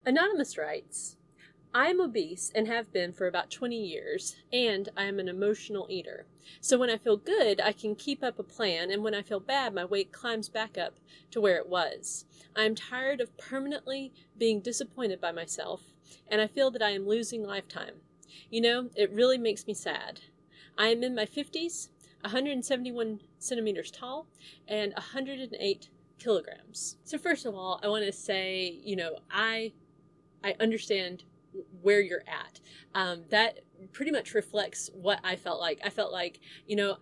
Anonymous writes, I'm obese and have been for about 20 years, and I am an emotional eater. So when I feel good, I can keep up a plan, and when I feel bad, my weight climbs back up to where it was. I am tired of permanently being disappointed by myself, and I feel that I am losing lifetime. You know, it really makes me sad. I am in my 50s, 171 centimeters tall, and 108 kilograms. So first of all, I want to say, I understand where you're at. That pretty much reflects what I felt like. I felt like,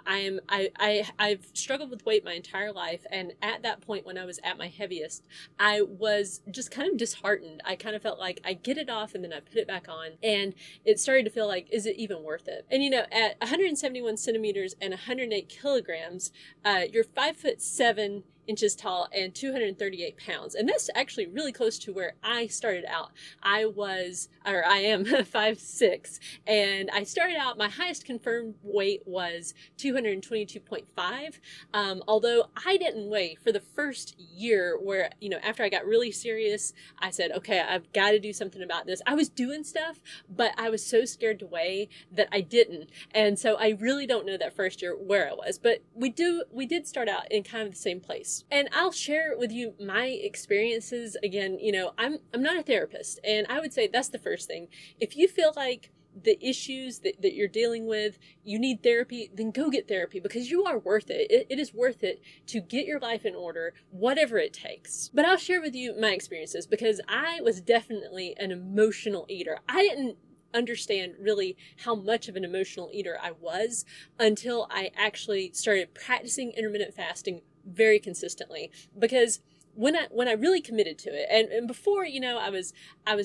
I've struggled with weight my entire life. And at that point, when I was at my heaviest, I was just kind of disheartened. I kind of felt like I get it off and then I put it back on. And it started to feel like, is it even worth it? And, at 171 centimeters and 108 kilograms, you're 5'7" inches tall and 238 pounds. And that's actually really close to where I started out. I am 5'6", and I started out, my highest confirmed weight was 222.5. Although I didn't weigh for the first year where, after I got really serious, I said, okay, I've got to do something about this. I was doing stuff, but I was so scared to weigh that I didn't. And so I really don't know that first year where I was, but we did start out in kind of the same place. And I'll share with you my experiences. Again, I'm not a therapist, and I would say that's the first thing. If you feel like the issues that you're dealing with, you need therapy, then go get therapy, because you are worth it. It is worth it to get your life in order, whatever it takes. But I'll share with you my experiences, because I was definitely an emotional eater. I didn't understand really how much of an emotional eater I was until I actually started practicing intermittent fasting very consistently. Because when I really committed to it, and before, I was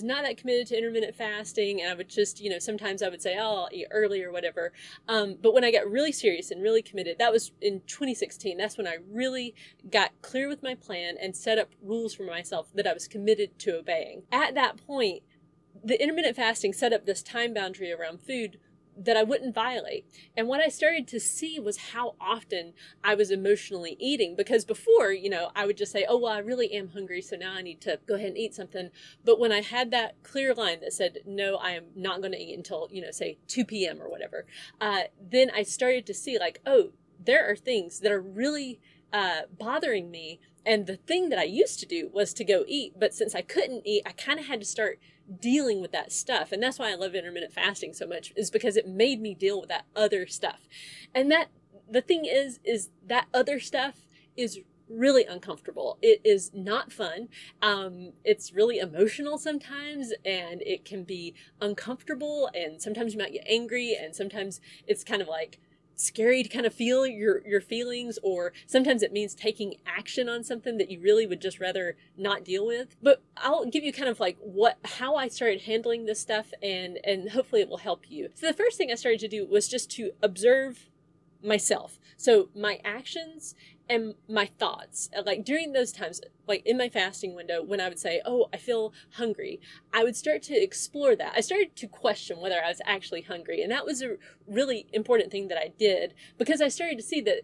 not that committed to intermittent fasting, and I would just, sometimes I would say, oh, I'll eat early or whatever. But when I got really serious and really committed, that was in 2016. That's when I really got clear with my plan and set up rules for myself that I was committed to obeying. At that point, the intermittent fasting set up this time boundary around food that I wouldn't violate. And what I started to see was how often I was emotionally eating, because before, I would just say, oh, well, I really am hungry, so now I need to go ahead and eat something. But when I had that clear line that said, no, I am not going to eat until, say 2 p.m. or whatever, then I started to see like, oh, there are things that are really bothering me. And the thing that I used to do was to go eat. But since I couldn't eat, I kind of had to start dealing with that stuff. And that's why I love intermittent fasting so much, is because it made me deal with that other stuff. And that the thing is that other stuff is really uncomfortable. It is not fun. It's really emotional sometimes, and it can be uncomfortable. And sometimes you might get angry, and sometimes it's kind of like scary to kind of feel your feelings, or sometimes it means taking action on something that you really would just rather not deal with. But I'll give you kind of like how I started handling this stuff, and hopefully it will help you. So the first thing I started to do was just to observe myself. So my actions and my thoughts, like during those times, like in my fasting window, when I would say, oh, I feel hungry, I would start to explore that. I started to question whether I was actually hungry. And that was a really important thing that I did, because I started to see that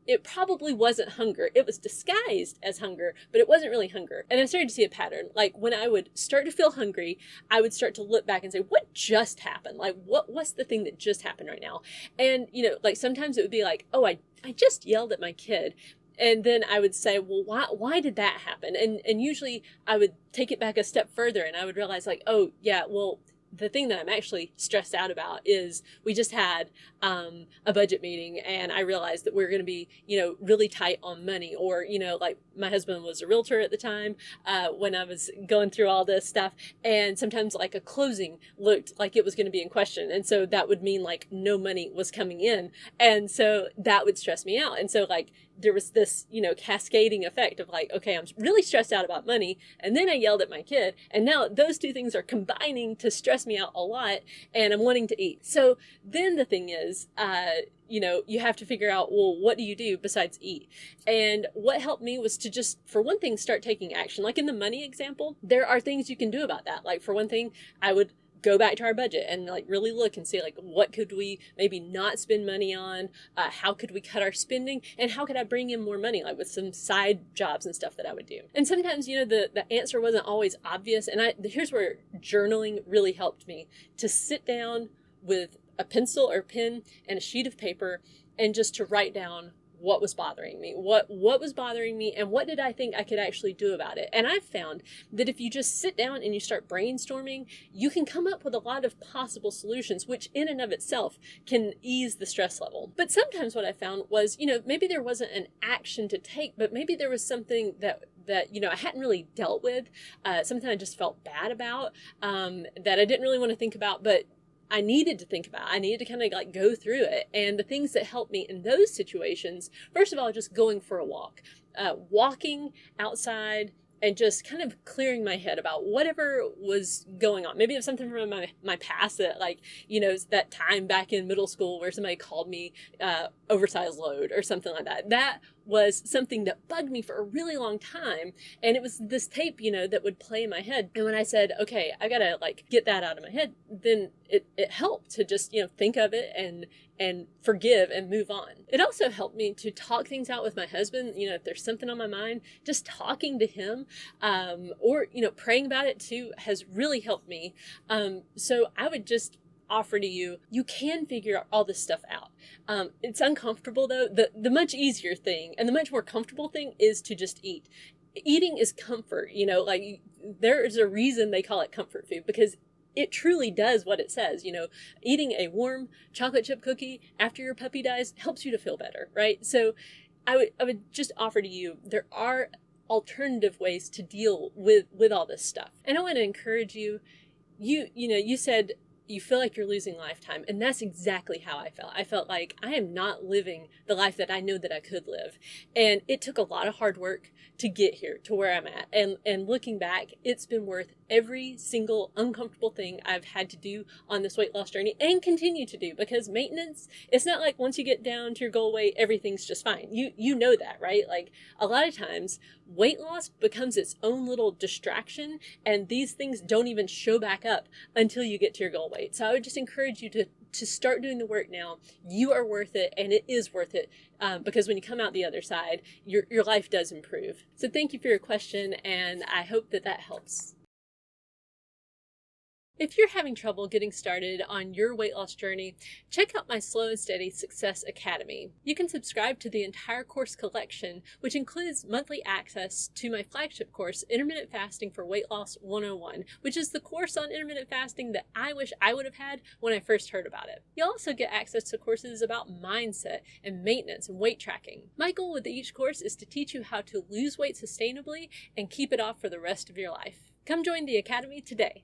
it probably wasn't hunger. It was disguised as hunger, but it wasn't really hunger. And I started to see a pattern. Like when I would start to feel hungry, I would start to look back and say, what just happened? Like what's the thing that just happened right now? And, like sometimes it would be like, oh, I just yelled at my kid. And then I would say, well, why did that happen? And usually I would take it back a step further, and I would realize like, oh yeah, well, the thing that I'm actually stressed out about is we just had a budget meeting, and I realized that we're going to be, really tight on money. Or, like my husband was a realtor at the time when I was going through all this stuff. And sometimes like a closing looked like it was going to be in question. And so that would mean like no money was coming in. And so that would stress me out. And so like there was this, cascading effect of like, okay, I'm really stressed out about money. And then I yelled at my kid. And now those two things are combining to stress me out a lot. And I'm wanting to eat. So then the thing is, you have to figure out, well, what do you do besides eat? And what helped me was to just, for one thing, start taking action. Like in the money example, there are things you can do about that. Like for one thing, I would go back to our budget and like really look and see like what could we maybe not spend money on, how could we cut our spending, and how could I bring in more money, like with some side jobs and stuff that I would do. And sometimes, the answer wasn't always obvious, and here's where journaling really helped me to sit down with a pencil or pen and a sheet of paper and just to write down what was bothering me, what was bothering me, and what did I think I could actually do about it. And I've found that if you just sit down and you start brainstorming, you can come up with a lot of possible solutions, which in and of itself can ease the stress level. But sometimes what I found was, maybe there wasn't an action to take, but maybe there was something that I hadn't really dealt with, something I just felt bad about, that I didn't really want to think about, but I needed to think about. I needed to kind of like go through it. And the things that helped me in those situations, first of all, just going for a walk, walking outside and just kind of clearing my head about whatever was going on. Maybe it was something from my past that that time back in middle school where somebody called me oversized load or something like that. That was something that bugged me for a really long time. And it was this tape, that would play in my head. And when I said, okay, I gotta get that out of my head, then it helped to just, think of it and forgive and move on. It also helped me to talk things out with my husband. If there's something on my mind, just talking to him, or, praying about it too has really helped me. So I would just offer to you, you can figure all this stuff out. It's uncomfortable though. The much easier thing and the much more comfortable thing is to just eat. Eating is comfort, there is a reason they call it comfort food, because it truly does what it says. Eating a warm chocolate chip cookie after your puppy dies helps you to feel better, right? So I would just offer to you, there are alternative ways to deal with all this stuff. And I want to encourage you, you said you feel like you're losing lifetime. And that's exactly how I felt. I felt like I am not living the life that I know that I could live. And it took a lot of hard work to get here to where I'm at. And looking back, it's been worth every single uncomfortable thing I've had to do on this weight loss journey and continue to do, because maintenance, it's not like once you get down to your goal weight, everything's just fine. You know that, right? Like a lot of times weight loss becomes its own little distraction, and these things don't even show back up until you get to your goal weight. So I would just encourage you to start doing the work now. You are worth it, and it is worth it, because when you come out the other side, your life does improve. So thank you for your question, and I hope that helps. If you're having trouble getting started on your weight loss journey, check out my Slow and Steady Success Academy. You can subscribe to the entire course collection, which includes monthly access to my flagship course, Intermittent Fasting for Weight Loss 101, which is the course on intermittent fasting that I wish I would have had when I first heard about it. You'll also get access to courses about mindset and maintenance and weight tracking. My goal with each course is to teach you how to lose weight sustainably and keep it off for the rest of your life. Come join the Academy today.